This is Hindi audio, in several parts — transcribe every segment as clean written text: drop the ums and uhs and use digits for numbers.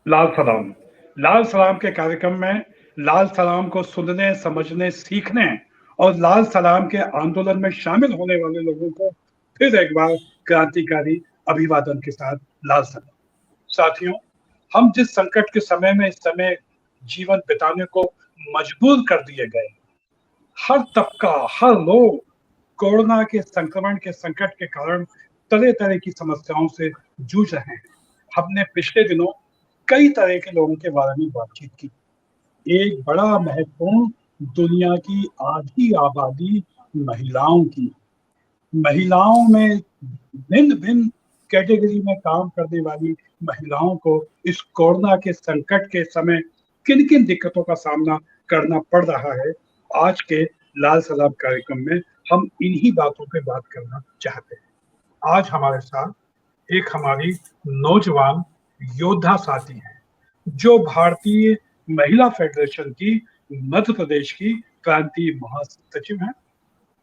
लाल सलाम। लाल सलाम के कार्यक्रम में लाल सलाम को सुनने, समझने, सीखने और लाल सलाम के आंदोलन में शामिल होने वाले लोगों को फिर एक बार क्रांतिकारी अभिवादन के साथ लाल सलाम। साथियों, हम जिस संकट के समय में इस समय जीवन बिताने को मजबूर कर दिए गए, हर तबका, हर लोग कोरोना के संक्रमण के संकट के कारण तरह तरह की समस्याओं से जूझ रहे हैं। हमने पिछले दिनों कई तरह के लोगों के बारे में बातचीत की। एक बड़ा महत्वपूर्ण, दुनिया की आधी आबादी महिलाओं की, महिलाओं में भिन्न भिन्न कैटेगरी में काम करने वाली महिलाओं को इस कोरोना के संकट के समय किन किन दिक्कतों का सामना करना पड़ रहा है, आज के लाल सलाम कार्यक्रम में हम इन्हीं बातों पे बात करना चाहते हैं। आज हमारे साथ एक हमारी नौजवान योद्धा साथी है, जो भारतीय महिला फेडरेशन की मध्य प्रदेश की प्रांतीय महासचिव है,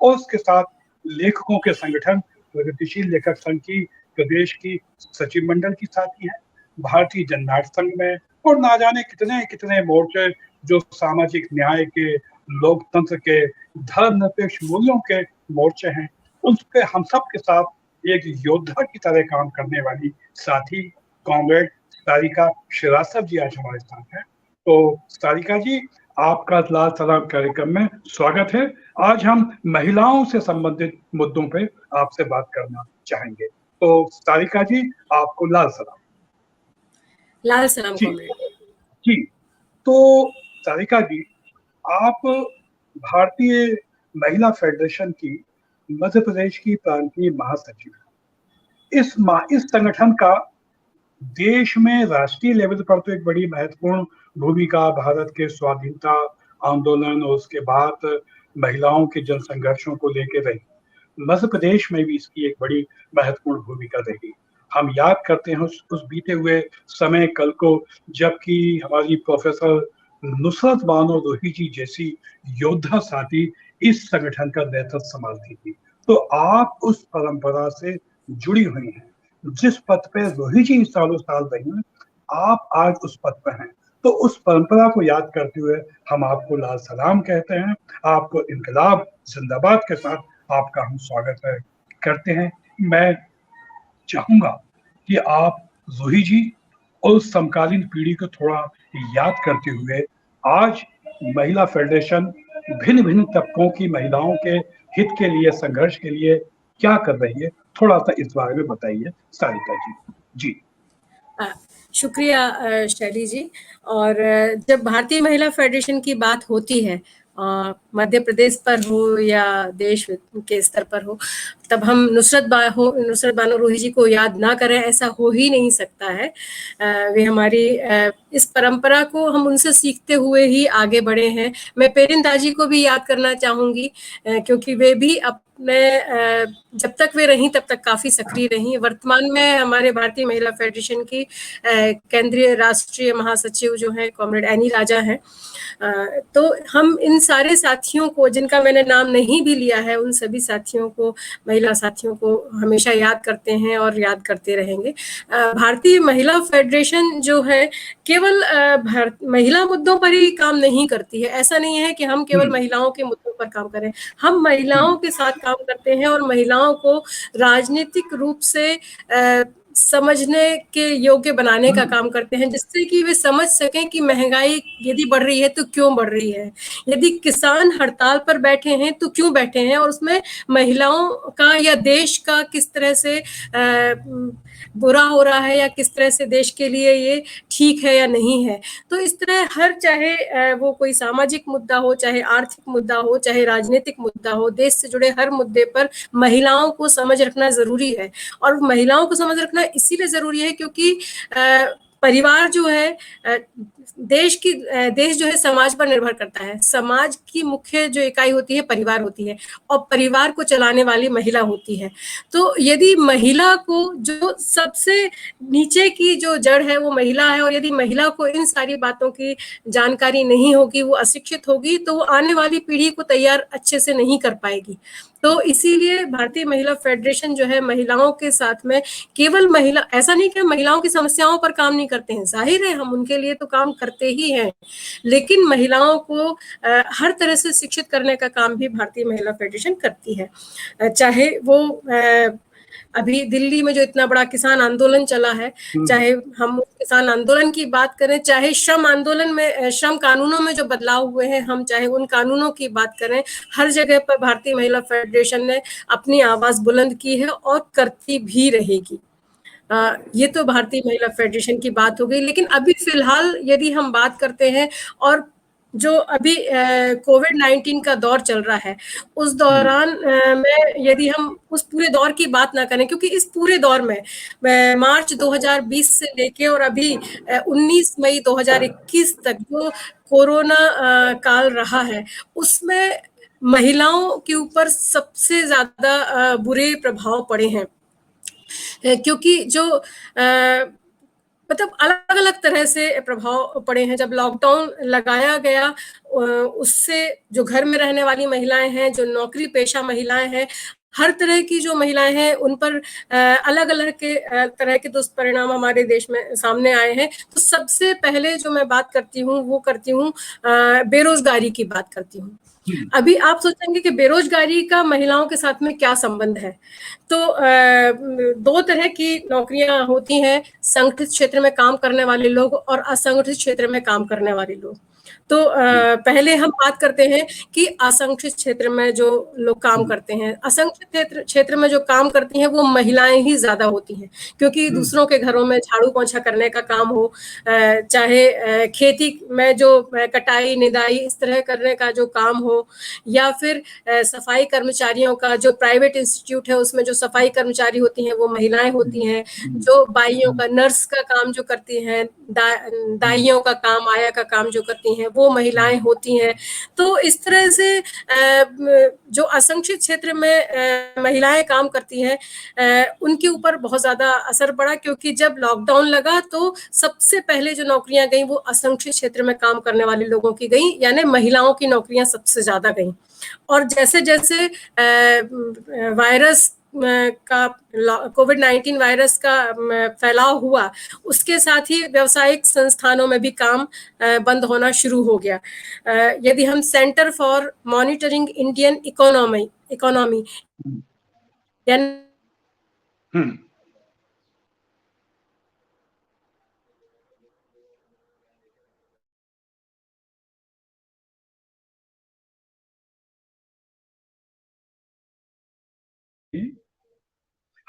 और उसके साथ लेखकों के संगठन प्रगतिशील लेखक संघ की प्रदेश की सचिव मंडल की साथी है, भारतीय जननाट्य संघ में, और ना जाने कितने कितने मोर्चे जो सामाजिक न्याय के, लोकतंत्र के, धर्मनिरपेक्ष मूल्यों के मोर्चे हैं, उन पे हम सब के साथ एक योद्धा की तरह काम करने वाली साथी कॉमरेड सारिका श्रीवास्तव जी आज हमारे साथ हैं। तो सारिका जी, आपका लाल सलाम कार्यक्रम में स्वागत है। आज हम महिलाओं से संबंधित मुद्दों पे आपसे बात करना चाहेंगे। तो सारिका जी, आपको लाल सलाम। लाल सलाम जी जी। तो सारिका जी, आप भारतीय महिला फेडरेशन की मध्य प्रदेश की प्रांतीय महासचिव हैं। इस संगठन का देश में राष्ट्रीय लेवल पर तो एक बड़ी महत्वपूर्ण भूमिका भारत के स्वाधीनता आंदोलन और उसके बाद महिलाओं के जन संघर्षों को लेकर रही। मध्य प्रदेश में भी इसकी एक बड़ी महत्वपूर्ण भूमिका रही। हम याद करते हैं उस बीते हुए समय कल को, जबकि हमारी प्रोफेसर नुसरत बानो रोही जी जैसी योद्धा साथी इस संगठन का नेतृत्व संभालती थी। तो आप उस परंपरा से जुड़ी हुई हैं। जिस पद पे रोही जी सालों साल रही हैं, आप आज उस पद पर हैं। तो उस परंपरा को याद करते हुए हम आपको लाल सलाम कहते हैं। आपको इनकलाब जिंदाबाद के साथ आपका हम स्वागत करते हैं। मैं चाहूंगा कि आप रोही जी और समकालीन पीढ़ी को थोड़ा याद करते हुए आज महिला फेडरेशन भिन्न भिन्न तबकों की महिलाओं के हित के लिए, संघर्ष के लिए क्या कर रही है, थोड़ा सा इस बारे में बताइए सारिका जी। जी शुक्रिया शैली जी। और जब भारतीय महिला फेडरेशन की बात होती है, मध्य प्रदेश पर हो या देश के स्तर पर हो, तब हम नुसरत बानो रोही जी को याद ना करें, ऐसा हो ही नहीं सकता है। वे हमारी इस परंपरा को हम उनसे सीखते हुए ही आगे बढ़े हैं। मैं पेरिन दाजी को भी याद करना चाहूँगी, क्योंकि वे भी अपने जब तक वे रहीं तब तक काफ़ी सक्रिय रहीं। वर्तमान में हमारे भारतीय महिला फेडरेशन की केंद्रीय राष्ट्रीय महासचिव जो है कॉमरेड एनी राजा हैं। तो हम इन सारे साथियों को, जिनका मैंने नाम नहीं भी लिया है, उन सभी साथियों को, महिला साथियों को हमेशा याद करते हैं और याद करते रहेंगे। भारतीय महिला फेडरेशन जो है केवल महिला मुद्दों पर ही काम नहीं करती है। ऐसा नहीं है कि हम केवल महिलाओं के मुद्दों पर काम करें, हम महिलाओं के साथ काम करते हैं और महिलाओं को राजनीतिक रूप से समझने के योग्य बनाने का काम करते हैं, जिससे कि वे समझ सकें कि महंगाई यदि बढ़ रही है तो क्यों बढ़ रही है, यदि किसान हड़ताल पर बैठे हैं तो क्यों बैठे हैं, और उसमें महिलाओं का या देश का किस तरह से बुरा हो रहा है या किस तरह से देश के लिए ये ठीक है या नहीं है। तो इस तरह हर, चाहे वो कोई सामाजिक मुद्दा हो, चाहे आर्थिक मुद्दा हो, चाहे राजनीतिक मुद्दा हो, देश से जुड़े हर मुद्दे पर महिलाओं को समझ रखना जरूरी है। और महिलाओं को समझ रखना इसीलिए जरूरी है क्योंकि परिवार जो है, देश जो है समाज पर निर्भर करता है। समाज की मुख्य जो इकाई होती है परिवार होती है, और परिवार को चलाने वाली महिला होती है। तो यदि महिला को, जो सबसे नीचे की जो जड़ है वो महिला है, और यदि महिला को इन सारी बातों की जानकारी नहीं होगी, वो अशिक्षित होगी, तो वो आने वाली पीढ़ी को तैयार अच्छे से नहीं कर पाएगी। तो इसीलिए भारतीय महिला फेडरेशन जो है महिलाओं के साथ में केवल महिला, ऐसा नहीं कि महिलाओं की समस्याओं पर काम नहीं करते हैं, जाहिर है हम उनके लिए तो काम करते ही हैं, लेकिन महिलाओं को हर तरह से शिक्षित करने का काम भी भारतीय महिला फेडरेशन करती है। चाहे वो अभी दिल्ली में जो इतना बड़ा किसान आंदोलन चला है, चाहे हम किसान आंदोलन की बात करें, चाहे श्रम आंदोलन में, श्रम कानूनों में जो बदलाव हुए हैं, हम चाहे उन कानूनों की बात करें, हर जगह पर भारतीय महिला फेडरेशन ने अपनी आवाज बुलंद की है और करती भी रहेगी। ये तो भारतीय महिला फेडरेशन की बात हो गई। लेकिन अभी फिलहाल यदि हम बात करते हैं, और जो अभी कोविड-19 का दौर चल रहा है, उस दौरान में यदि हम उस पूरे दौर की बात ना करें, क्योंकि इस पूरे दौर में मार्च 2020 से लेके और अभी 19 मई 2021 तक जो कोरोना काल रहा है, उसमें महिलाओं के ऊपर सबसे ज्यादा बुरे प्रभाव पड़े हैं, क्योंकि जो मतलब अलग अलग तरह से प्रभाव पड़े हैं। जब लॉकडाउन लगाया गया, उससे जो घर में रहने वाली महिलाएं हैं, जो नौकरी पेशा महिलाएं हैं, हर तरह की जो महिलाएं हैं, उन पर अलग अलग के तरह के दुष्परिणाम हमारे देश में सामने आए हैं। तो सबसे पहले जो मैं बात करती हूँ वो करती हूँ बेरोजगारी की बात करती हूँ। अभी आप सोचेंगे कि बेरोजगारी का महिलाओं के साथ में क्या संबंध है, तो दो तरह की नौकरियां होती हैं, संगठित क्षेत्र में काम करने वाले लोग और असंगठित क्षेत्र में काम करने वाले लोग। तो पहले हम बात करते हैं कि असंगठित क्षेत्र में जो लोग काम करते हैं। असंगठित क्षेत्र में जो काम करती हैं वो महिलाएं ही ज्यादा होती हैं, क्योंकि दूसरों के घरों में झाड़ू पोंछा करने का काम हो, चाहे खेती में जो कटाई निदाई इस तरह करने का जो काम हो, या फिर सफाई कर्मचारियों का, जो प्राइवेट इंस्टीट्यूट है उसमें जो सफाई कर्मचारी होती हैं वो महिलाएं होती हैं, जो बाइयों का, नर्स का काम जो करती हैं, दाइयों का काम, आया का काम जो करती हैं वो महिलाएं होती हैं। तो इस तरह से जो असंगठित क्षेत्र में महिलाएं काम करती हैं, उनके ऊपर बहुत ज्यादा असर पड़ा, क्योंकि जब लॉकडाउन लगा तो सबसे पहले जो नौकरियां गई वो असंगठित क्षेत्र में काम करने वाले लोगों की गई, यानी महिलाओं की नौकरियां सबसे ज्यादा गई। और जैसे जैसे वायरस का, कोविड-19 वायरस का फैलाव हुआ, उसके साथ ही व्यावसायिक संस्थानों में भी काम बंद होना शुरू हो गया। यदि हम centre for monitoring Indian economy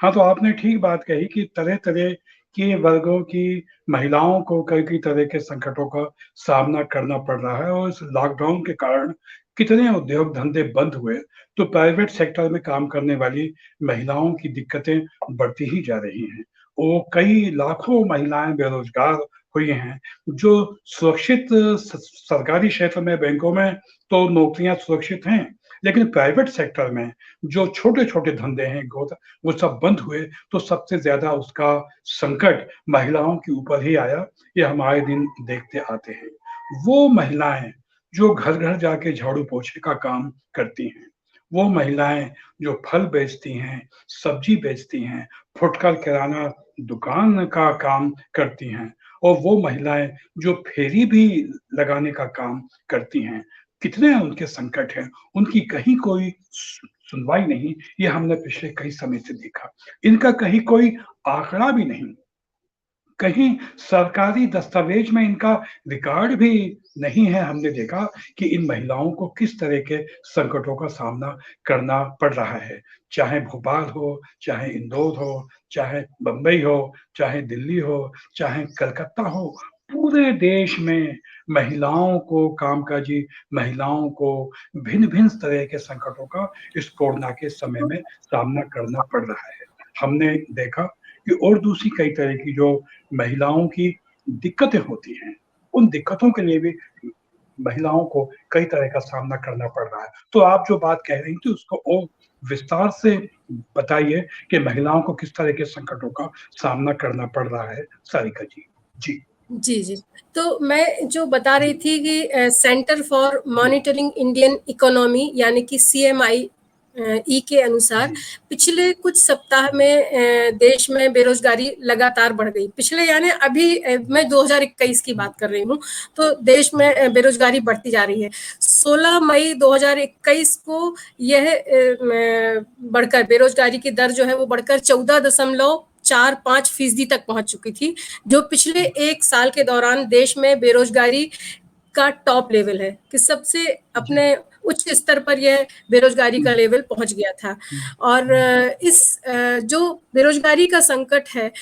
हाँ, तो आपने ठीक बात कही कि तरह-तरह के वर्गों की महिलाओं को कई-कई तरह के संकटों का सामना करना पड़ रहा है, और इस लॉकडाउन के कारण कितने उद्योग धंधे बंद हुए, तो प्राइवेट सेक्टर में काम करने वाली महिलाओं की दिक्कतें बढ़ती ही जा रही हैं। वो कई लाखों महिलाएं बेरोजगार हुई हैं, जो सुरक्षित सरकारी क्षेत्र में, बैंकों में तो नौकरियां सुरक्षित हैं, लेकिन प्राइवेट सेक्टर में जो छोटे-छोटे धंधे हैं, वो सब बंद हुए, तो सबसे ज़्यादा उसका संकट महिलाओं के ऊपर ही आया, ये हम आए दिन देखते आते हैं। वो महिलाएँ जो घर-घर जाके झाड़ू-पोंछे का काम करती हैं, वो महिलाएँ जो फल बेचती हैं, सब्जी बेचती हैं, फुटकर किराना दुकान का काम करती हैं, और वो महिलाएँ जो फेरी भी लगाने का काम करती हैं, कितने उनके संकट हैं, उनकी कहीं कोई सुनवाई नहीं, ये हमने पिछले कई समय से देखा। इनका कहीं कोई आंकड़ा भी नहीं, कहीं सरकारी दस्तावेज में इनका रिकॉर्ड भी नहीं है। हमने देखा कि इन महिलाओं को किस तरह के संकटों का सामना करना पड़ रहा है, चाहे भोपाल हो, चाहे इंदौर हो, चाहे बंबई हो, चाहे दिल्ली हो, चाहे कलकत्ता हो, पूरे देश में महिलाओं को, कामकाजी महिलाओं को भिन्न-भिन्न तरह के संकटों का इस कोरोना के समय में सामना करना पड़ रहा है। हमने देखा कि और दूसरी कई तरह की जो महिलाओं की दिक्कतें होती हैं, उन दिक्कतों के लिए भी महिलाओं को कई तरह का सामना करना पड़ रहा है। तो आप जो बात कह रही थी उसको और विस्तार से बताइए कि महिलाओं को किस तरह के संकटों का सामना करना पड़ रहा है, सारिका जी? जी। जी, जी। तो मैं जो बता रही थी कि centre for monitoring Indian economy यानी कि सीएमआई ई के अनुसार पिछले कुछ सप्ताह में देश में बेरोजगारी लगातार बढ़ गई। पिछले यानी अभी मैं 2021 की बात कर रही हूँ, तो देश में बेरोजगारी बढ़ती जा रही है। 16 मई 2021 को यह बढ़कर बेरोजगारी की दर जो है वो बढ़कर 14.45% तक पहुंच चुकी थी, जो पिछले एक साल के दौरान देश में बेरोजगारी का टॉप लेवल है, कि सबसे अपने उच्च स्तर पर यह बेरोजगारी का लेवल पहुंच गया था। और इस जो बेरोजगारी का संकट है,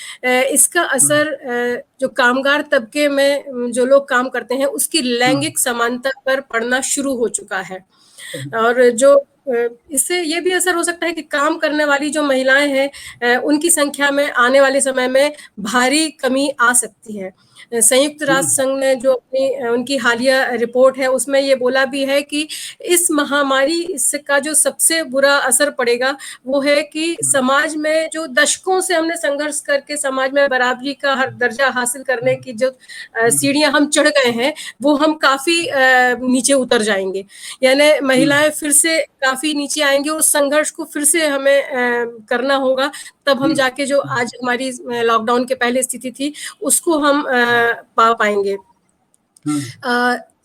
इसका असर जो कामगार तबके में जो लोग काम करते हैं उसकी लैंगिक समानता पर पड़ना शुरू हो चुका है। और जो इससे ये भी असर हो सकता है कि काम करने वाली जो महिलाएं हैं उनकी संख्या में आने वाले समय में भारी कमी आ सकती है। संयुक्त राष्ट्र संघ ने जो अपनी उनकी हालिया रिपोर्ट है उसमें ये बोला भी है कि इस महामारी इसका जो सबसे बुरा असर पड़ेगा वो है कि समाज में जो दशकों से हमने संघर्ष करके समाज में बराबरी का हर दर्जा हासिल करने की जो सीढ़ियां हम चढ़ गए हैं वो हम काफी नीचे उतर जाएंगे। यानी महिलाएं फिर से काफी नीचे आएंगी और संघर्ष को फिर से हमें करना होगा, तब हम जाके जो आज हमारी लॉकडाउन के पहले स्थिति थी उसको हम पा पाएंगे।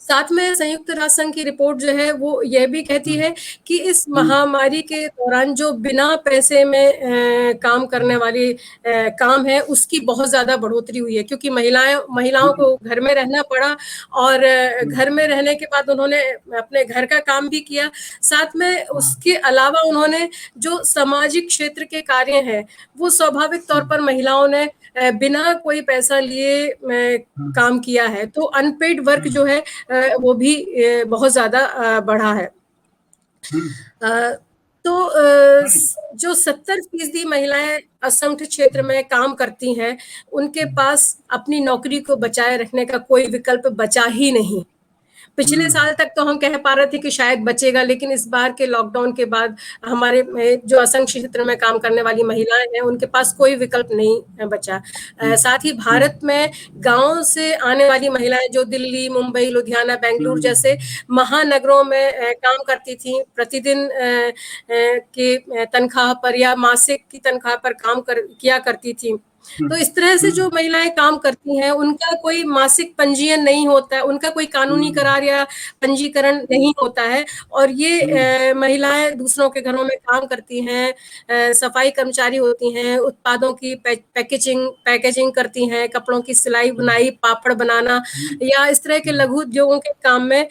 साथ में संयुक्त राष्ट्र संघ की रिपोर्ट जो है वो यह भी कहती है कि इस महामारी के दौरान जो बिना पैसे में काम करने वाली काम है उसकी बहुत ज्यादा बढ़ोतरी हुई है, क्योंकि महिलाओं को घर में रहना पड़ा और घर में रहने के बाद उन्होंने अपने घर का काम भी किया, साथ में उसके अलावा उन्होंने जो सामाजिक क्षेत्र के कार्य हैं वो स्वाभाविक तौर पर महिलाओं ने बिना कोई पैसा लिए काम किया है। तो अनपेड वर्क जो है वो भी बहुत ज्यादा बढ़ा है। तो जो 70% महिलाएं असंगठित क्षेत्र में काम करती हैं उनके पास अपनी नौकरी को बचाए रखने का कोई विकल्प बचा ही नहीं। पिछले साल तक तो हम कह पा रहे थे कि शायद बचेगा, लेकिन इस बार के लॉकडाउन के बाद हमारे जो असंगठित क्षेत्र में काम करने वाली महिलाएं हैं उनके पास कोई विकल्प नहीं बचा। साथ ही भारत में गांव से आने वाली महिलाएं जो दिल्ली, मुंबई, लुधियाना, बेंगलुरु जैसे महानगरों में काम करती थी, प्रतिदिन के तनख्वाह पर या मासिक की तनख्वाह पर काम किया करती थी। तो इस तरह से जो महिलाएं काम करती हैं उनका कोई मासिक पंजीयन नहीं होता है, उनका कोई कानूनी करार या पंजीकरण नहीं होता है, और ये महिलाएं दूसरों के घरों में काम करती हैं, सफाई कर्मचारी होती हैं, उत्पादों की पैकेजिंग करती हैं, कपड़ों की सिलाई बुनाई, पापड़ बनाना या इस तरह के लघु उद्योगों के काम में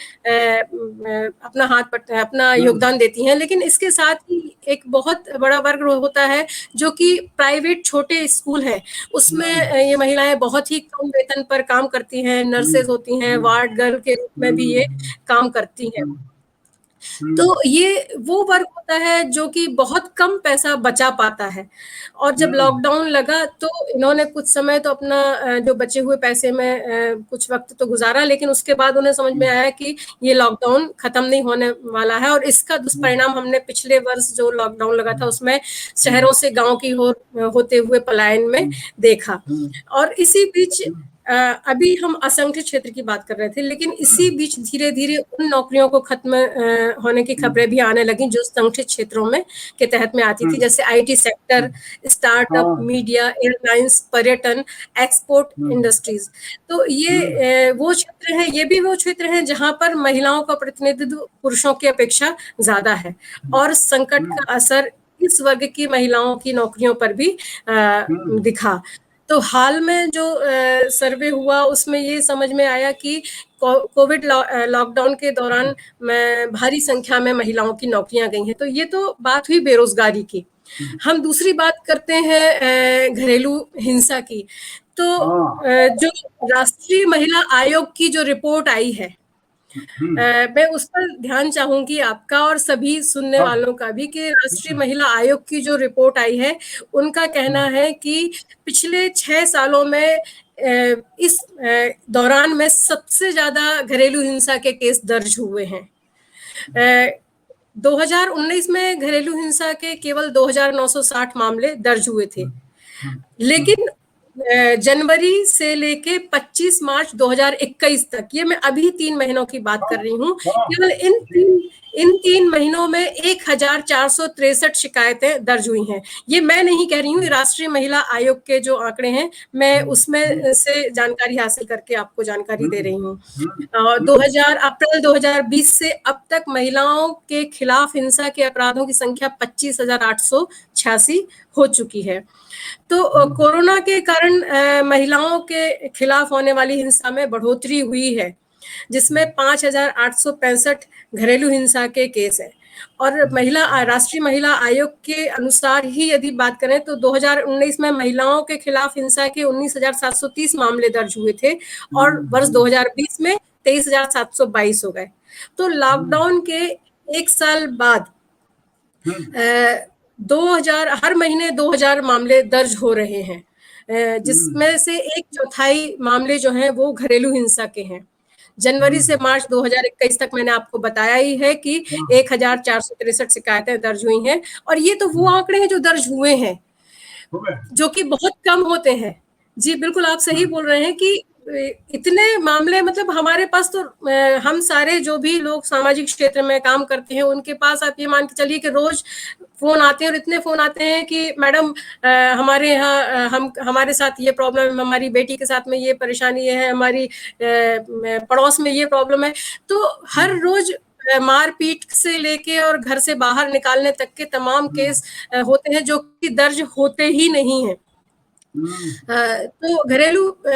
अपना योगदान देती हैं। लेकिन इसके साथ ही एक बहुत बड़ा वर्ग होता है जो कि प्राइवेट छोटे स्कूल हैं, उसमें ये महिलाएं बहुत ही कम वेतन पर काम करती हैं, नर्सेज होती हैं, वार्ड गर्ल के रूप में भी ये काम करती हैं। तो ये वो वर्ग होता है जो कि बहुत कम पैसा बचा पाता है। और जब लॉकडाउन लगा तो इन्होंने कुछ समय तो अपना जो बचे हुए पैसे में कुछ वक्त तो गुजारा, लेकिन उसके बाद उन्हें समझ में आया कि ये लॉकडाउन खत्म नहीं होने वाला है, और इसका दुष्परिणाम हमने पिछले वर्ष जो लॉकडाउन लगा था उसमें शहरों से गांव की होते हुए पलायन में देखा। और इसी बीच अभी हम असंगठित क्षेत्र की बात कर रहे थे, लेकिन इसी बीच धीरे धीरे उन नौकरियों को खत्म होने की खबरें भी आने लगी जो संगठित क्षेत्रों में के तहत में आती थी, जैसे IT sector, startup, media, airlines, पर्यटन, एक्सपोर्ट इंडस्ट्रीज। तो ये वो क्षेत्र हैं, ये भी वो क्षेत्र हैं जहां पर महिलाओं का प्रतिनिधित्व पुरुषों की अपेक्षा ज्यादा है, और संकट का असर इस वर्ग की महिलाओं की नौकरियों पर भी दिखा। तो हाल में जो सर्वे हुआ उसमें ये समझ में आया कि कोविड लॉकडाउन के दौरान भारी संख्या में महिलाओं की नौकरियां गई हैं। तो ये तो बात हुई बेरोजगारी की। हम दूसरी बात करते हैं घरेलू हिंसा की। तो जो राष्ट्रीय महिला आयोग की जो रिपोर्ट आई है, मैं उस पर ध्यान चाहूंगी आपका और सभी सुनने वालों का भी, कि राष्ट्रीय महिला आयोग की जो रिपोर्ट आई है उनका कहना है कि पिछले 6 सालों में इस दौरान में सबसे ज्यादा घरेलू हिंसा के केस दर्ज हुए हैं। 2019 में घरेलू हिंसा के केवल 2960 मामले दर्ज हुए थे, लेकिन जनवरी से लेके 25 मार्च 2021 तक, ये मैं अभी 3 महीनों की बात कर रही हूँ, केवल इन 3 महीनों में 1463 शिकायतें दर्ज हुई हैं। ये मैं नहीं कह रही हूँ, राष्ट्रीय महिला आयोग के जो आंकड़े हैं, मैं उसमें से जानकारी हासिल करके आपको जानकारी दे रही हूँ। 2000 अप्रैल 2020 से अब तक महिलाओं के खिलाफ हिंसा के अपराधों की संख्या 25,886 हो चुकी है। तो कोरोना के कारण महिलाओं के खिलाफ होने वाली हिंसा में बढ़ोतरी हुई है, जिसमें 5,865 घरेलू हिंसा के केस हैं। और राष्ट्रीय महिला आयोग के अनुसार ही यदि बात करें तो 2019 में महिलाओं के खिलाफ हिंसा के 19,730 मामले दर्ज हुए थे और वर्ष 2020 में 23,722 हो गए। तो लॉकडाउन के 1 साल बाद 2000 हर महीने 2000 मामले दर्ज हो रहे हैं, जिसमें से 1/4 मामले जो हैं वो घरेलू हिंसा के हैं। जनवरी से मार्च 2021 तक मैंने आपको बताया ही है कि 1463 शिकायतें दर्ज हुई हैं, और ये तो वो आंकड़े हैं जो दर्ज हुए हैं, जो कि बहुत कम होते हैं। जी बिल्कुल, आप सही बोल रहे हैं कि इतने मामले, मतलब हमारे पास तो हम सारे जो भी लोग सामाजिक क्षेत्र में काम करते हैं उनके पास आप ये मान के चलिए कि रोज फोन आते हैं, और इतने फोन आते हैं कि मैडम हमारे यहाँ हमारे साथ ये प्रॉब्लम है, हमारी बेटी के साथ में ये परेशानी है, हमारी पड़ोस में ये प्रॉब्लम है। तो हर रोज मारपीट से लेके और घर से बाहर निकालने तक के तमाम केस होते हैं, जो कि दर्ज होते ही नहीं हैं। तो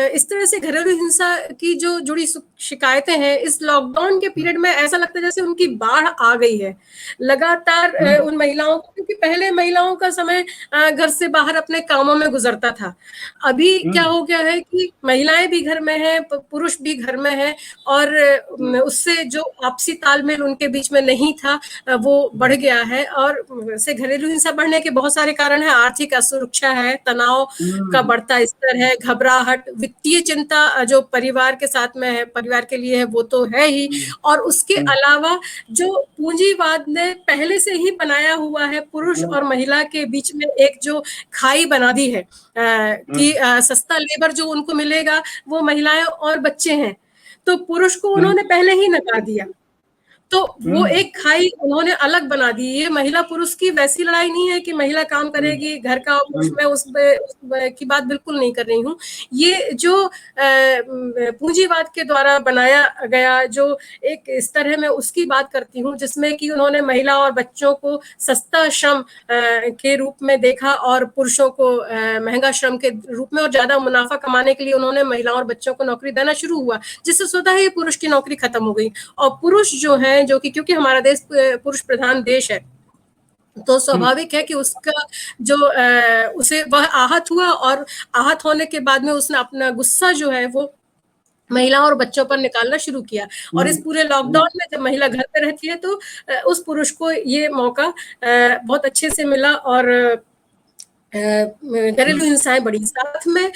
इस तरह से घरेलू हिंसा की जो जुड़ी शिकायतें हैं, इस लॉकडाउन के पीरियड में ऐसा लगता है जैसे उनकी बाढ़ आ गई है लगातार उन महिलाओं को, क्योंकि पहले महिलाओं का समय घर से बाहर अपने कामों में गुजरता था। अभी क्या हो गया है कि महिलाएं भी घर में हैं, पुरुष भी घर में हैं, और उससे जो आपसी तालमेल उनके बीच में नहीं था वो बढ़ गया है। और वैसे घरेलू हिंसा बढ़ने के बहुत सारे कारण हैं। आर्थिक असुरक्षा है, तनाव का बढ़ता स्तर है, घबराहट, वित्तीय चिंता जो परिवार के साथ में है, परिवार के लिए है, वो तो है ही। और उसके अलावा जो पूंजीवाद ने पहले से ही बनाया हुआ है पुरुष और महिला के बीच में एक जो खाई बना दी है कि सस्ता लेबर जो उनको मिलेगा वो महिलाएं और बच्चे हैं, तो पुरुष को उन्होंने पहले ही नकार दिया। तो वो एक खाई उन्होंने अलग बना दी। ये महिला पुरुष की वैसी लड़ाई नहीं है कि महिला काम करेगी घर का, पुरुष मैं उस की बात बिल्कुल नहीं कर रही हूँ। ये जो पूंजीवाद के द्वारा बनाया गया जो एक स्तर है, मैं उसकी बात करती हूँ, जिसमें कि उन्होंने महिला और बच्चों को सस्ता श्रम के रूप में देखा और पुरुषों को महंगा श्रम के रूप में, और ज्यादा मुनाफा कमाने के लिए उन्होंने महिलाओं और बच्चों को नौकरी देना शुरू हुआ, जिससे स्वतः ही पुरुष की नौकरी खत्म हो गई। और पुरुष जो है, जो कि क्योंकि हमारा देश पुरुष प्रधान देश है, तो स्वाभाविक है कि उसका जो उसे वह आहत हुआ, और आहत होने के बाद में उसने अपना गुस्सा जो है वो महिलाओं और बच्चों पर निकालना शुरू किया। और इस पूरे लॉकडाउन में जब महिला घर पे रहती है तो उस पुरुष को ये मौका बहुत अच्छे से मिला, और घरेलू हिंसाएं बढ़ी। साथ में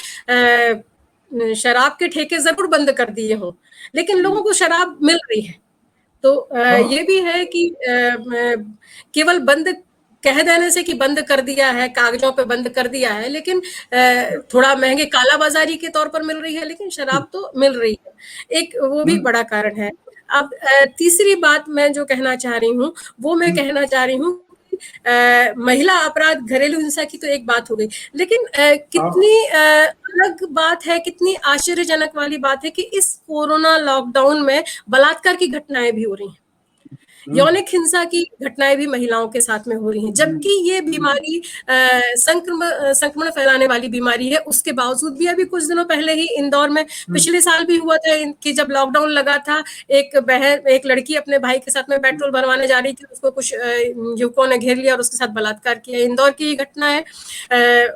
शराब के ठेके जरूर बंद कर दिए हों, लेकिन लोगों को शराब मिल रही है। तो ये भी है कि केवल बंद कह देने से कि बंद कर दिया है, कागजों पे बंद कर दिया है, लेकिन थोड़ा महंगे कालाबाजारी के तौर पर मिल रही है, लेकिन शराब तो मिल रही है। एक वो भी बड़ा कारण है। अब तीसरी बात मैं जो कहना चाह रही हूँ वो मैं कहना चाह रही हूँ महिला अपराध, घरेलू हिंसा की तो एक बात हो गई, लेकिन कितनी अलग बात है, कितनी आश्चर्यजनक वाली बात है कि इस कोरोना लॉकडाउन में बलात्कार की घटनाएं भी हो रही हैं, यौनिक हिंसा की घटनाएं भी महिलाओं के साथ में हो रही हैं, जबकि ये बीमारी संक्रमण फैलाने वाली बीमारी है। उसके बावजूद भी अभी कुछ दिनों पहले ही इंदौर में, पिछले साल भी हुआ था कि जब लॉकडाउन लगा था, एक लड़की अपने भाई के साथ में पेट्रोल भरवाने जा रही थी, उसको कुछ युवकों ने घेर लिया और उसके साथ बलात्कार किया। इंदौर की घटना है।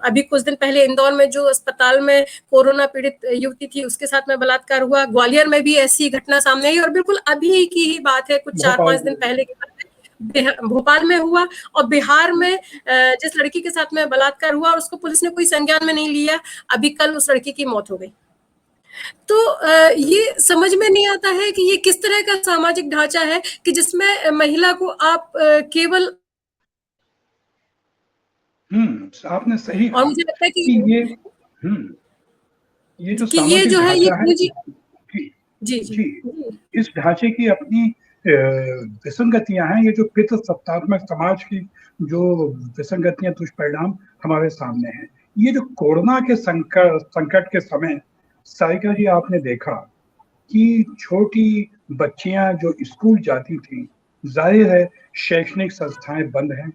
अभी कुछ दिन पहले इंदौर में जो अस्पताल में कोरोना पीड़ित युवती थी उसके साथ में बलात्कार हुआ। ग्वालियर में भी ऐसी घटना सामने आई, और बिल्कुल अभी की ही बात है, कुछ 4-5 दिन पहले की बात है, भोपाल में हुआ। और बिहार में जिस लड़की के साथ में बलात्कार हुआ और उसको पुलिस ने कोई संज्ञान में नहीं लिया, अभी कल उस लड़की की मौत हो गई। तो ये समझ में नहीं आता है कि ये किस तरह का सामाजिक ढांचा है कि जिसमें महिला को आप केवल आपने सही और मुझे लगता है कि ये जो ये जो है ये पूंजी जी, इस ढांचे की अपनी विसंगतियां हैं, ये जो पितृसत्तात्मक समाज की जो विसंगतियां, दुष्परिणाम हमारे सामने हैं। ये जो कोरोना के संकट के समय सारिका जी आपने देखा कि छोटी बच्चियां जो स्कूल जाती थी, जाहिर है शैक्षणिक संस्थाएं बंद हैं,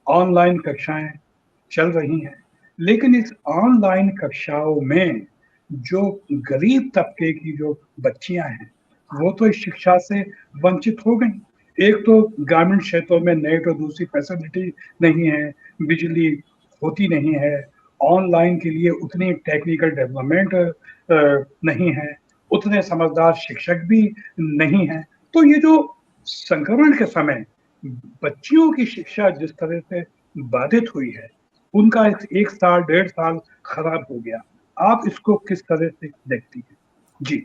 ऑनलाइन कक्षाएं चल रही हैं, लेकिन इस ऑनलाइन कक्षाओं में जो गरीब तबके की जो बच्चियां हैं वो तो इस शिक्षा से वंचित हो गई। एक तो ग्रामीण क्षेत्रों में नेट और दूसरी फैसिलिटी नहीं है, बिजली होती नहीं है, ऑनलाइन के लिए उतनी टेक्निकल डेवलपमेंट नहीं है, उतने समझदार शिक्षक भी नहीं हैं। तो ये जो संक्रमण के समय बच्चियों की शिक्षा जिस तरह से बाधित हुई है, उनका 1 साल 1.5 साल खराब हो गया। आप इसको किस तरह से देखती हैं? जी।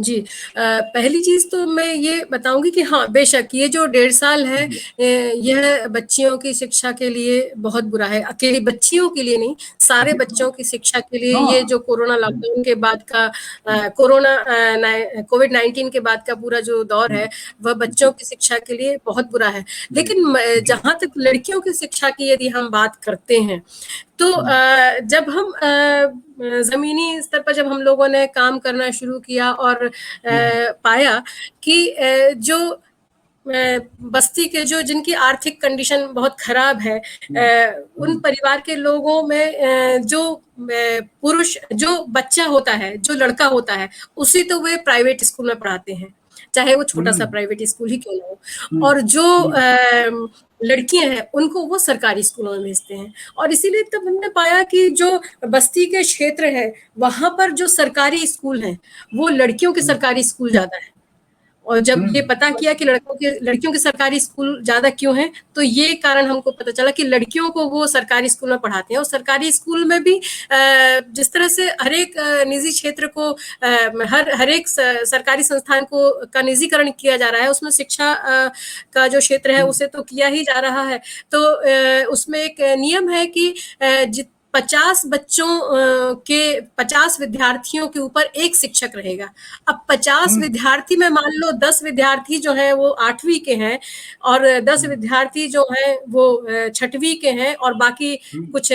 जी। पहली चीज़ तो मैं ये बताऊँगी कि हाँ, बेशक ये जो 1.5 साल है, जी। यह बच्चियों की शिक्षा के लिए बहुत बुरा है। अकेली बच्चियों के लिए नहीं, सारे बच्चों की शिक्षा के लिए ये हाँ। जो कोरोना लॉकडाउन के बाद का कोरोना कोविड-19 के बाद का पूरा जो दौर है, वह बच्चों की शिक्षा के लिए बहुत बुरा है। जी, लेकिन जी। जहाँ तक लड़कियों की शिक्षा की यदि हम बात करते हैं, तो जब हम ज़मीनी स्तर पर जब हम लोगों ने काम करना शुरू किया और पाया कि जो बस्ती के जो जिनकी आर्थिक कंडीशन बहुत खराब है, उन परिवार के लोगों में जो पुरुष जो बच्चा होता है, जो लड़का होता है, उसे तो वे प्राइवेट स्कूल में पढ़ाते हैं, चाहे वो छोटा-सा प्राइवेट स्कूल ही क्यों ना हो। और जो लड़कियाँ हैं, उनको वो सरकारी स्कूलों में भेजते हैं। और इसीलिए तब हमने पाया कि जो बस्ती के क्षेत्र है, वहाँ पर जो सरकारी स्कूल हैं, वो लड़कियों के सरकारी स्कूल ज़्यादा हैं। और जब ये पता किया कि लड़कियों के सरकारी स्कूल ज़्यादा क्यों हैं, तो ये कारण हमको पता चला कि लड़कियों को वो सरकारी स्कूल में पढ़ाते हैं। और सरकारी स्कूल में भी जिस तरह से हर एक निजी क्षेत्र को हर एक सरकारी संस्थान को का निजीकरण किया जा रहा है, उसमें शिक्षा का जो क्षेत्र है उसे तो किया ही जा रहा है। तो उसमें एक नियम है कि 50 बच्चों के 50 विद्यार्थियों के ऊपर एक शिक्षक रहेगा। अब 50 विद्यार्थी में मान लो 10 विद्यार्थी जो हैं वो 8वीं के हैं और 10 विद्यार्थी जो हैं वो 6वीं के हैं और बाकी कुछ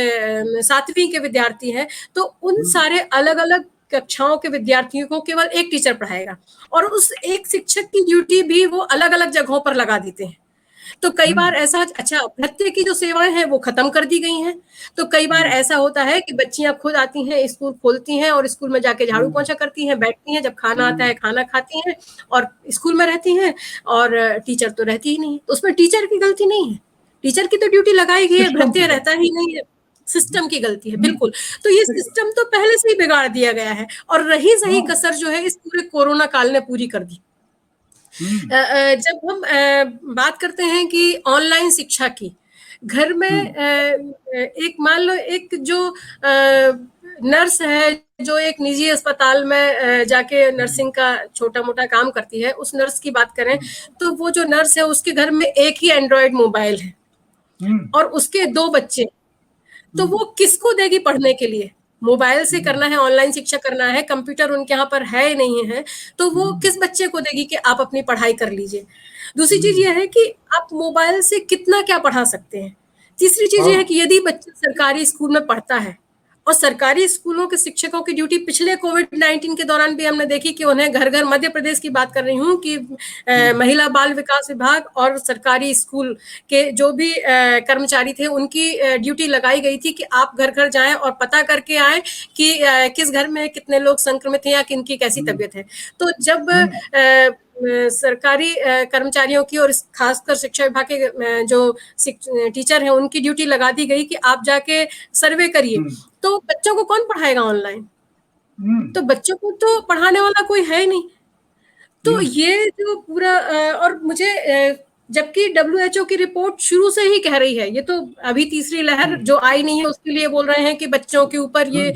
7वीं के विद्यार्थी हैं, तो उन सारे अलग-अलग कक्षाओं के विद्यार्थियों को केवल एक टीचर पढ़ाएगा और उस एक शिक्षक की ड्यूटी भी वो अलग-अलग जगहों पर लगा देते हैं। तो कई बार ऐसा अच्छा भत्ते की जो सेवाएं हैं वो खत्म कर दी गई हैं। तो कई बार ऐसा होता है कि बच्चियां खुद आती हैं, स्कूल खोलती हैं और स्कूल में जाके झाड़ू पोंछा करती हैं, बैठती हैं, जब खाना आता है खाना खाती हैं और स्कूल में रहती हैं और टीचर तो रहती ही नहीं। तो उसमें टीचर की गलती नहीं है। टीचर की तो ड्यूटी लगाई गई है, सिस्टम की भत्ते रहता ही नहीं है। सिस्टम की गलती है, बिल्कुल। तो ये सिस्टम तो पहले से ही बिगाड़ दिया गया है और रही सही कसर जो है इस पूरे कोरोना काल ने पूरी कर दी। जब हम बात करते हैं कि ऑनलाइन शिक्षा की, घर में एक मान लो एक जो नर्स है, जो एक निजी अस्पताल में जाके नर्सिंग का छोटा-मोटा काम करती है, उस नर्स की बात करें, तो वो जो नर्स है उसके घर में एक ही एंड्रॉयड मोबाइल है और उसके 2 बच्चे, तो वो किसको देगी पढ़ने के लिए? मोबाइल से करना है, ऑनलाइन शिक्षा करना है, कंप्यूटर उनके यहाँ पर है नहीं है, तो वो किस बच्चे को देगी कि आप अपनी पढ़ाई कर लीजिए। दूसरी चीज़ ये है कि आप मोबाइल से कितना क्या पढ़ा सकते हैं। तीसरी चीज़ ये है कि यदि बच्चा सरकारी स्कूल में पढ़ता है और सरकारी स्कूलों के शिक्षकों की ड्यूटी पिछले कोविड-19 के दौरान भी हमने देखी कि उन्हें घर-घर मध्य प्रदेश की बात कर रही हूँ कि महिला बाल विकास विभाग और सरकारी स्कूल के जो भी कर्मचारी थे उनकी ड्यूटी लगाई गई थी कि आप घर-घर जाएँ और पता करके आएँ कि किस घर में कितने लोग संक्रमित हैं या किनकी कैसी तबीयत है। तो जब सरकारी कर्मचारियों की और खासकर शिक्षा विभाग के जो टीचर हैं उनकी ड्यूटी लगा दी गई कि आप जाके सर्वे करिए, तो बच्चों को कौन पढ़ाएगा ऑनलाइन? तो बच्चों को तो पढ़ाने वाला कोई है ही नहीं। तो ये जो पूरा और मुझे जबकि डब्ल्यूएचओ की रिपोर्ट शुरू से ही कह रही है, ये तो अभी तीसरी लहर जो आई नहीं है उसके लिए बोल रहे हैं कि बच्चों के ऊपर ये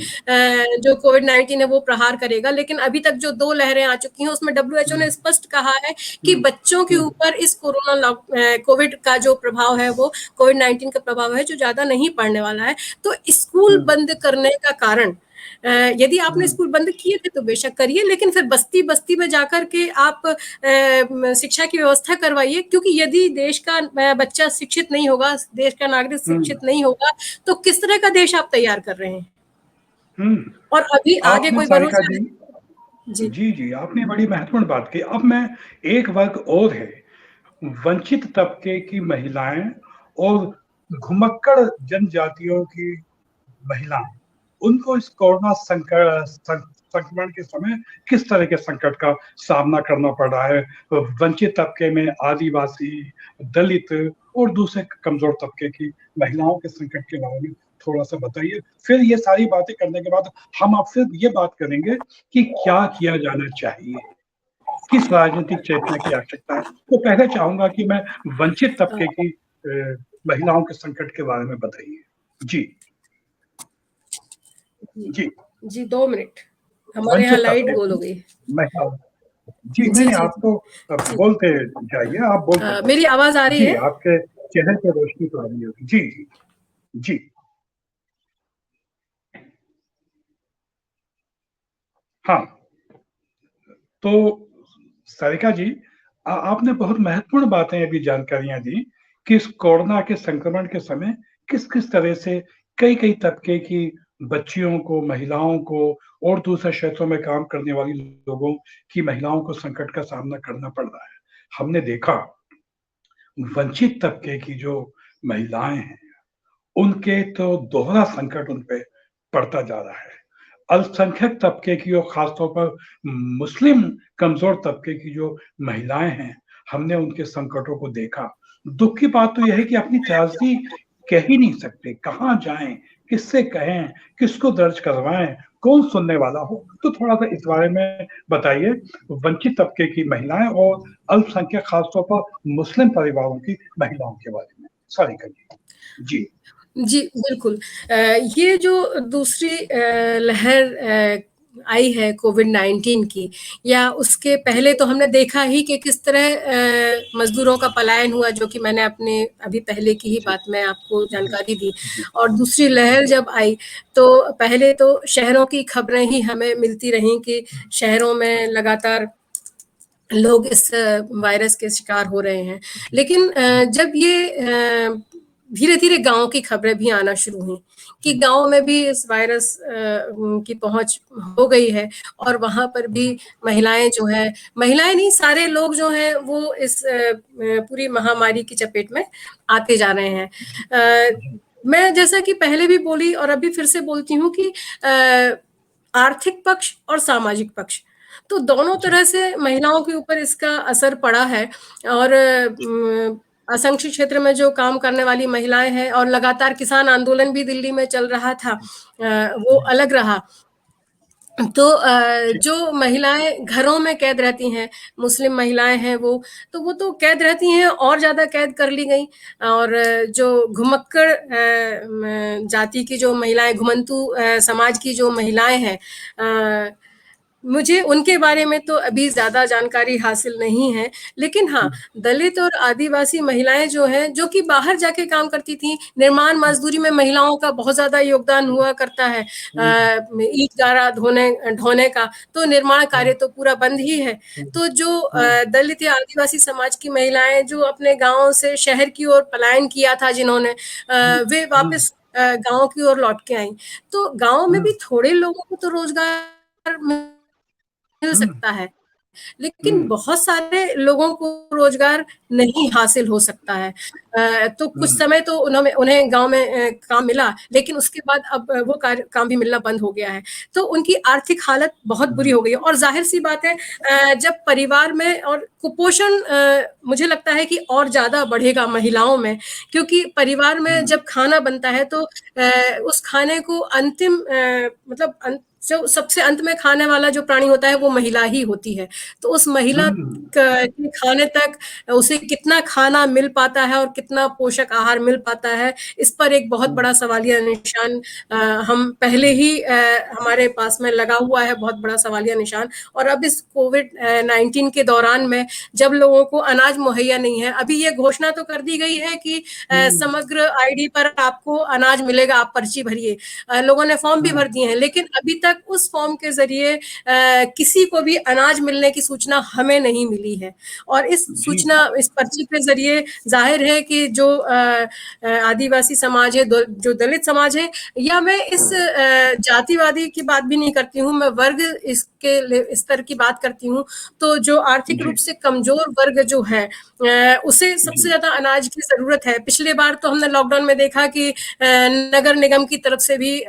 जो कोविड-19 है वो प्रहार करेगा, लेकिन अभी तक जो 2 लहरें आ चुकी हैं उसमें डब्ल्यूएचओ ने स्पष्ट कहा है कि बच्चों के ऊपर इस कोविड का जो प्रभाव है वो कोविड-19 का प्रभाव है जो ज़्यादा नहीं पड़ने वाला है। तो स्कूल बंद करने का कारण यदि आपने स्कूल बंद किए थे तो बेशक करिए, लेकिन फिर बस्ती-बस्ती में जाकर के आप शिक्षा की व्यवस्था करवाइए, क्योंकि यदि देश का बच्चा शिक्षित नहीं होगा, देश का नागरिक शिक्षित नहीं होगा, तो किस तरह का देश आप तैयार कर रहे हैं? और अभी आगे आपने कोई सारिका भरोसा जी, नहीं। जी। जी, आपने बड़ी महत्वपूर्ण बात की। अब मैं एक वर्ग और है, वंचित तबके की महिलाएँ और घुमक्कड़ जनजातियों की महिलाएँ, उनको इस कोरोना संक्रमण के समय किस तरह के संकट का सामना करना पड़ रहा है? वंचित तबके में आदिवासी, दलित और दूसरे कमज़ोर तबके की महिलाओं के संकट के बारे में थोड़ा-सा बताइए। फिर ये सारी बातें करने के बाद हम आपसे ये बात करेंगे कि क्या किया जाना चाहिए? किस राजनीतिक चेतना की आवश्यकता है? तो पहले चाहूँगा कि मैं वंचित अ, तबके की महिलाओं के संकट के बारे में बताइए। जी, जी, जी, जी 2 मिनट, हमारे यहाँ वंचित लाइट तबके गोल हो की गई। महिलाओं जी, जी, नहीं, जी, आप तो जी। बोलते जाइए, आप बोलते मेरी जाइए। आवाज़ आ रही जी, है? आपके चेहरे पे रोशनी तो आ रही होगी। जी, जी, जी। हाँ, तो सारिका जी, आपने बहुत महत्वपूर्ण बातें अभी जानकारियाँ दी कि इस कोरोना के संक्रमण के समय किस-किस तरह से कई-कई तबके की बच्चियों को, महिलाओं को और दूसरे क्षेत्रों में काम करने वाली लोगों की महिलाओं को संकट का सामना करना पड़ रहा है। हमने देखा वंचित तबके की जो महिलाएँ हैं, उनके तो दोहरा संकट उन पे पड़ता जा रहा है। अल्पसंख्यक तबके की और ख़ासतौर पर मुस्लिम कमज़ोर तबके की जो महिलाएँ हैं, हमने उनके संकटों को देखा। दुःख की बात तो ये है कि अपनी त्रासदी कह ही नहीं सकते, कहाँ जाएँ, किससे कहें, किसको दर्ज करवाएँ, कौन सुनने वाला हो? तो थोड़ा-सा इस बारे में बताइए, वंचित तबके की महिलाएँ और अल्पसंख्यक ख़ासतौर पर मुस्लिम परिवारों की महिलाओं के बारे में। सारिका जी। जी। जी, बिल्कुल। ये जो दूसरी लहर आई है कोविड-19 की, या उसके पहले तो हमने देखा ही कि किस तरह मज़दूरों का पलायन हुआ, जो कि मैंने अपने अभी पहले की ही जी, बात मैं आपको जी, जानकारी दी। जी, और दूसरी लहर जब आई, तो पहले तो शहरों की खबरें ही हमें मिलती रहीं कि शहरों में लगातार लोग इस वायरस के शिकार हो रहे हैं। लेकिन जब ये धीरे-धीरे गाँव की खबरें भी आना शुरू हुई कि जी, गाँव में भी इस वायरस की पहुँच हो गई है, और वहाँ पर भी महिलाएँ जो हैं, महिलाएँ नहीं, सारे लोग जो हैं वो इस पूरी महामारी की चपेट में आते जा रहे हैं। जी, मैं जैसा कि पहले भी बोली और अभी फिर से बोलती हूँ कि आर्थिक पक्ष और सामाजिक पक्ष, तो दोनों जी, तरह से महिलाओं के ऊपर इसका असर पड़ा है। और असंगठित क्षेत्र में जो काम करने वाली महिलाएँ हैं, और लगातार किसान आंदोलन भी दिल्ली में चल रहा था, वो जी, अलग रहा। तो जी, जो महिलाएँ घरों में कैद रहती हैं, मुस्लिम महिलाएँ हैं वो, तो कैद रहती हैं, और ज़्यादा कैद कर ली गईं। और जो घुमक्कड़ जाति की जो महिलाएँ, घुमंतू समाज की जो महिलाएँ हैं, अ, मुझे उनके बारे में तो अभी ज़्यादा जानकारी हासिल नहीं है। लेकिन हाँ, दलित और आदिवासी महिलाएँ जो हैं, जो कि बाहर जाके काम करती थीं, निर्माण मज़दूरी में महिलाओं का बहुत ज़्यादा योगदान हुआ करता है। ईंट गारा ढोने का, तो निर्माण कार्य तो पूरा बंद ही है। तो जो दलित या आदिवासी समाज की महिलाएँ जो अपने गाँव से शहर की ओर पलायन किया था जिन्होंने, वे वापस गाँव की ओर लौट के आईं। तो गाँव में भी थोड़े लोगों को तो रोज़गार मिल सकता है, लेकिन बहुत सारे लोगों को रोज़गार नहीं हासिल हो सकता है। तो कुछ समय तो उन्हें गाँव में काम मिला, लेकिन उसके बाद अब वो काम भी मिलना बंद हो गया है। तो उनकी आर्थिक हालत बहुत बुरी हो गई है, और ज़ाहिर-सी बात है, जब परिवार में और कुपोषण मुझे लगता है कि और ज़्यादा बढ़ेगा महिलाओं में, क्योंकि परिवार में जब खाना बनता है तो उस खाने को अंतिम मतलब जो सबसे अंत में खाने वाला जो प्राणी होता है वो महिला ही होती है। तो उस महिला के खाने तक उसे कितना खाना मिल पाता है और कितना पोषक आहार मिल पाता है, इस पर एक बहुत बड़ा सवालिया निशान हम पहले ही हमारे पास में लगा हुआ है, बहुत बड़ा सवालिया निशान। और अब इस कोविड-19 के दौरान में जब लोगों को अनाज मुहैया नहीं है, अभी ये घोषणा तो कर दी गई है कि समग्र आईडी पर आपको अनाज मिलेगा, आप पर्ची भरिए। लोगों ने फॉर्म भी भर दिए हैं, लेकिन अभी तक उस फॉर्म के जरिए किसी को भी अनाज मिलने की सूचना हमें नहीं मिली है। और इस सूचना, इस पर्ची के जरिए जाहिर है कि जो आदिवासी समाज है, जो दलित समाज है, या मैं इस जातिवादी की बात भी नहीं करती हूँ, मैं वर्ग इसके स्तर की बात करती हूँ, तो जो आर्थिक रूप से कमजोर वर्ग जो है उसे सबसे ज्यादा अनाज की जरूरत है। पिछले बार तो हमने लॉकडाउन में देखा कि नगर निगम की तरफ से भी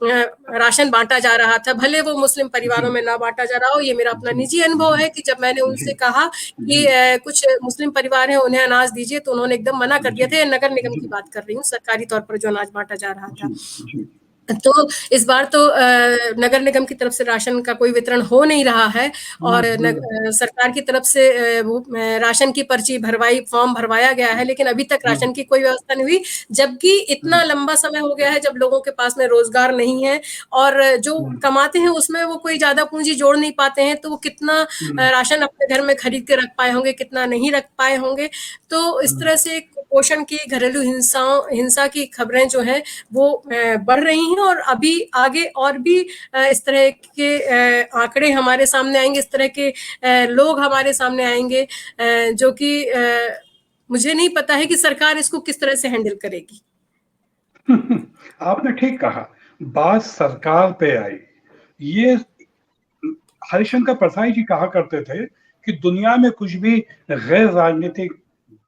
राशन बांटा जा रहा था, भले वो मुस्लिम परिवारों में ना बांटा जा रहा हो। ये मेरा अपना निजी अनुभव है कि जब मैंने उनसे कहा कि कुछ मुस्लिम परिवार हैं, उन्हें अनाज दीजिए, तो उन्होंने एकदम मना कर दिया था। नगर निगम की बात कर रही हूँ, सरकारी तौर पर जो अनाज बांटा जा रहा था। तो इस बार तो नगर निगम की तरफ से राशन का कोई वितरण हो नहीं रहा है, और सरकार की तरफ से राशन की पर्ची भरवाई, फॉर्म भरवाया गया है, लेकिन अभी तक राशन की कोई व्यवस्था नहीं हुई, जबकि इतना लंबा समय हो गया है जब लोगों के पास में रोजगार नहीं है, और जो कमाते हैं उसमें वो कोई ज्यादा पूंजी जोड़ नहीं पाते हैं, तो वो कितना राशन अपने घर में खरीद के रख पाए होंगे, कितना नहीं रख पाए होंगे। तो इस तरह से कुपोषण की, घरेलू हिंसा की खबरें जो हैं वो बढ़ रही हैं, और अभी आगे और भी इस तरह के आंकड़े हमारे सामने आएंगे, इस तरह के लोग हमारे सामने आएंगे, जो कि मुझे नहीं पता है कि सरकार इसको किस तरह से हैंडल करेगी। आपने ठीक कहा, बात सरकार पे आई। ये हरिशंकर प्रसाद जी कहा करते थे कि दुनिया में कुछ भी गैर राजनीतिक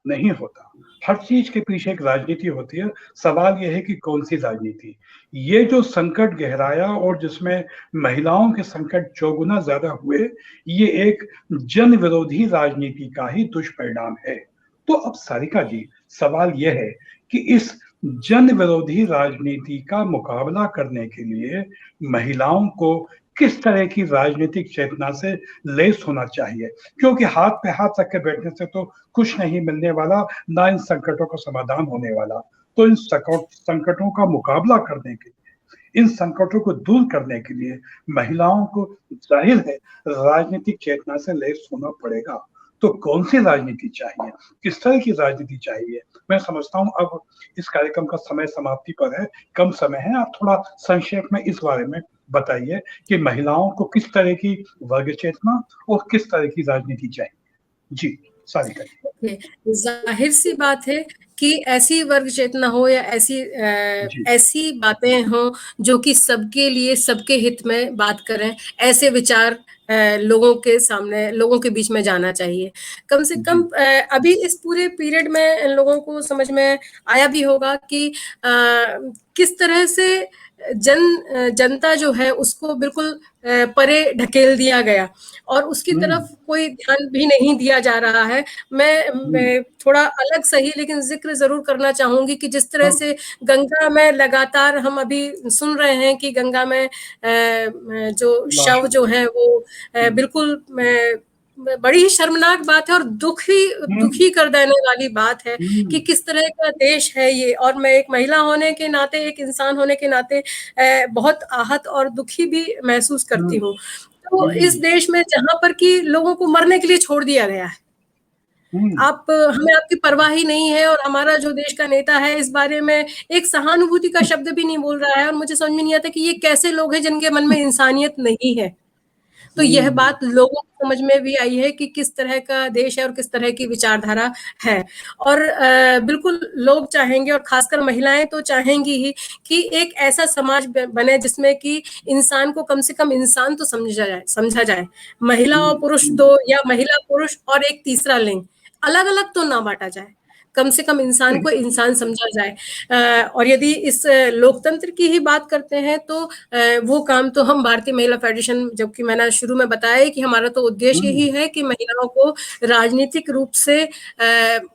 नहीं होता, हर चीज के पीछे एक राजनीति होती है। सवाल यह है कि कौन सी राजनीति। ये जो संकट गहराया और जिसमें महिलाओं के संकट चौगुना ज्यादा हुए, ये एक जन विरोधी राजनीति का ही दुष्परिणाम है। तो अब सारिका जी, सवाल यह है कि इस जन विरोधी राजनीति का मुकाबला करने के लिए महिलाओं को किस तरह की राजनीतिक चेतना से लैस होना चाहिए, क्योंकि हाथ पे हाथ रख के बैठने से तो कुछ नहीं मिलने वाला, ना इन संकटों का समाधान होने वाला। तो इन संकटों का मुकाबला करने के लिए, इन संकटों को दूर करने के लिए महिलाओं को जाहिर है राजनीतिक चेतना से लैस होना पड़ेगा। तो कौन सी राजनीति चाहिए, किस तरह की राजनीति चाहिए? मैं समझता हूं अब इस कार्यक्रम का समय समाप्ति पर है, कम समय है, आप थोड़ा संक्षेप में इस बारे में बताइए कि महिलाओं को किस तरह की वर्ग चेतना और किस तरह की राजनीति चाहिए। जी सारिका जी। जाहिर सी बात है कि ऐसी वर्ग चेतना हो या ऐसी बातें हो जो कि सबके लिए, सबके हित में बात करें, ऐसे विचार लोगों के सामने, लोगों के बीच में जाना चाहिए। कम से कम अभी इस पूरे पीरियड में लोगों को समझ में आया भी होगा कि किस तरह से जनता जो है उसको बिल्कुल परे ढकेल दिया गया, और उसकी तरफ कोई ध्यान भी नहीं दिया जा रहा है। मैं थोड़ा अलग सही लेकिन जिक्र जरूर करना चाहूंगी कि जिस तरह से गंगा में लगातार हम अभी सुन रहे हैं कि गंगा में जो शव जो है वो बिल्कुल बड़ी ही शर्मनाक बात है और दुखी कर देने वाली बात है कि किस तरह का देश है ये। और मैं एक महिला होने के नाते, एक इंसान होने के नाते बहुत आहत और दुखी भी महसूस करती हूँ। तो इस देश में जहां पर कि लोगों को मरने के लिए छोड़ दिया गया है, हमें आपकी परवाह ही नहीं है, और हमारा जो देश का नेता है इस बारे में एक सहानुभूति का शब्द भी नहीं बोल रहा है, और मुझे समझ में नहीं आता कि ये कैसे लोग हैं जिनके मन में इंसानियत नहीं है। तो यह बात लोगों को समझ में भी आई है कि किस तरह का देश है और किस तरह की विचारधारा है। और बिल्कुल लोग चाहेंगे, और खासकर महिलाएं तो चाहेंगी ही, कि एक ऐसा समाज बने जिसमें कि इंसान को कम से कम इंसान तो समझा जाए। महिला और पुरुष दो, या महिला पुरुष और एक तीसरा लिंग अलग अलग तो ना बांटा जाए, कम से कम इंसान को इंसान समझा जाए। और यदि इस लोकतंत्र की ही बात करते हैं तो वो काम तो हम भारतीय महिला फेडरेशन, जबकि मैंने शुरू में बताया कि हमारा तो उद्देश्य ही है कि महिलाओं को राजनीतिक रूप से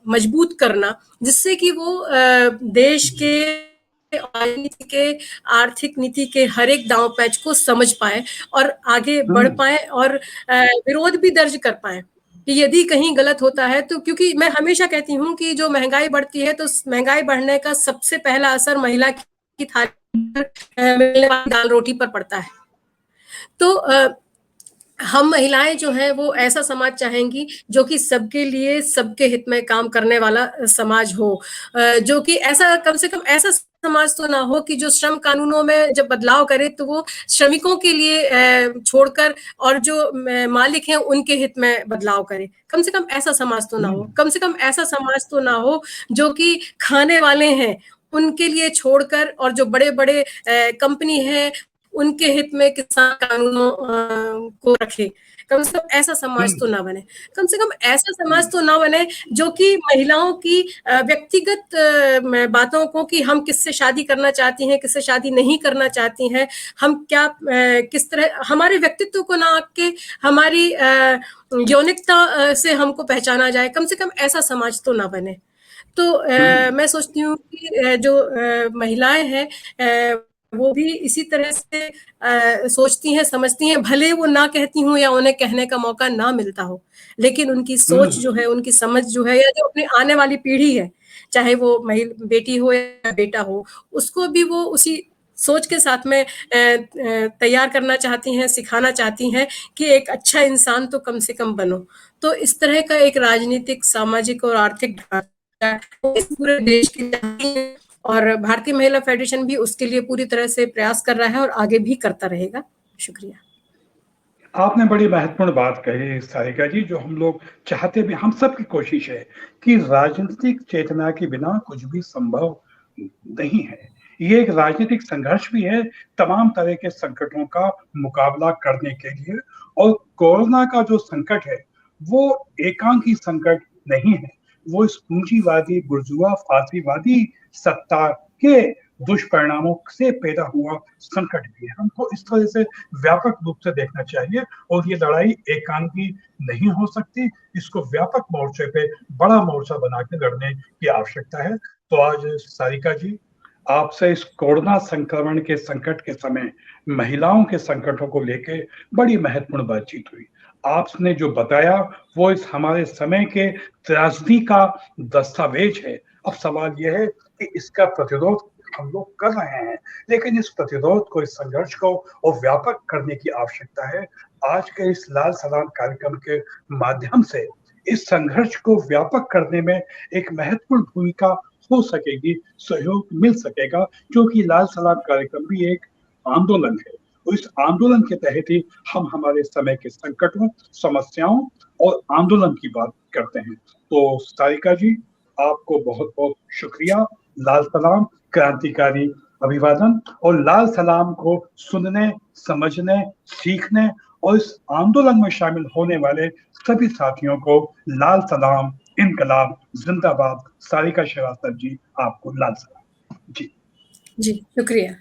मजबूत करना, जिससे कि वो देश के राजनीति के, आर्थिक नीति के हर एक दांव पैच को समझ पाए और आगे बढ़ पाए और विरोध भी दर्ज कर पाए कि यदि कहीं गलत होता है तो, क्योंकि मैं हमेशा कहती हूँ कि जो महंगाई बढ़ती है तो महंगाई बढ़ने का सबसे पहला असर महिला की थाली पर मिलने वाली दाल रोटी पर पड़ता है। तो हम महिलाएं जो हैं वो ऐसा समाज चाहेंगी जो कि सबके लिए, सबके हित में काम करने वाला समाज हो, जो कि ऐसा, कम से कम ऐसा समाज तो ना हो कि जो श्रम कानूनों में जब बदलाव करे तो वो श्रमिकों के लिए छोड़कर और जो मालिक हैं उनके हित में बदलाव करे। कम से कम ऐसा समाज तो ना हो, कम से कम ऐसा समाज तो ना हो जो कि खाने वाले हैं उनके लिए छोड़कर और जो बड़े बड़े कंपनी है उनके हित में किसान कानूनों को रखे। कम से कम ऐसा समाज तो ना बने, कम से कम ऐसा समाज तो ना बने जो कि महिलाओं की व्यक्तिगत बातों को, कि हम किससे शादी करना चाहती हैं, किससे शादी नहीं करना चाहती हैं, हम क्या किस तरह हमारे व्यक्तित्व को ना आके हमारी यौनिकता से हमको पहचाना जाए। कम से कम ऐसा समाज तो ना बने। तो मैं सोचती हूँ कि जो महिलाएं हैं वो भी इसी तरह से सोचती हैं, समझती हैं, भले वो ना कहती हूँ या उन्हें कहने का मौका ना मिलता हो, लेकिन उनकी सोच जो है, उनकी समझ जो है, या जो अपनी आने वाली पीढ़ी है, चाहे वो बेटी हो या बेटा हो, उसको भी वो उसी सोच के साथ में तैयार करना चाहती हैं, सिखाना चाहती हैं कि एक अच्छा इंसान तो कम से कम बनो। तो इस तरह का एक राजनीतिक, सामाजिक और आर्थिक इस पूरे देश की, और भारतीय महिला फेडरेशन भी उसके लिए पूरी तरह से प्रयास कर रहा है और आगे भी करता रहेगा। शुक्रिया। आपने बड़ी महत्वपूर्ण बात कही सारिका जी, जो हम लोग चाहते भी, हम सब की कोशिश है कि राजनीतिक चेतना के बिना कुछ भी संभव नहीं है। ये एक राजनीतिक संघर्ष भी है तमाम तरह के संकटों का मुकाबला करने के लिए, और कोरोना का जो संकट है वो एकांकी संकट नहीं है, वो इस पूंजीवादी, बुर्जुआ, फासीवादी सत्ता के दुष्परिणामों से पैदा हुआ संकट भी है। हमको इस तरह से व्यापक रूप से देखना चाहिए, और ये लड़ाई एकांकी नहीं हो सकती, इसको व्यापक मोर्चे पे बड़ा मोर्चा बना के लड़ने की आवश्यकता है। तो आज सारिका जी, आपसे इस कोरोना संक्रमण के संकट के समय महिलाओं के संकटों को लेके बड़ी महत्वपूर्ण बातचीत हुई। आपने जो बताया वो इस हमारे समय के त्रासदी का दस्तावेज है। अब सवाल यह है कि इसका प्रतिरोध हम लोग कर रहे हैं, लेकिन इस प्रतिरोध को, इस संघर्ष को और व्यापक करने की आवश्यकता है। आज के इस लाल सलाम कार्यक्रम के माध्यम से इस संघर्ष को व्यापक करने में एक महत्वपूर्ण भूमिका हो सकेगी, सहयोग मिल सकेगा, क्योंकि लाल सलाम कार्यक्रम भी एक आंदोलन है। और इस आंदोलन के तहत ही हम हमारे समय के संकटों, समस्याओं और आंदोलन की बात करते हैं। तो सारिका जी, आपको बहुत बहुत शुक्रिया। लाल सलाम, क्रांतिकारी अभिवादन, और लाल सलाम को सुनने, समझने, सीखने और इस आंदोलन में शामिल होने वाले सभी साथियों को लाल सलाम, इनकलाब जिंदाबाद। सारिका श्रीवास्तव जी, आपको लाल सलाम। जी शुक्रिया।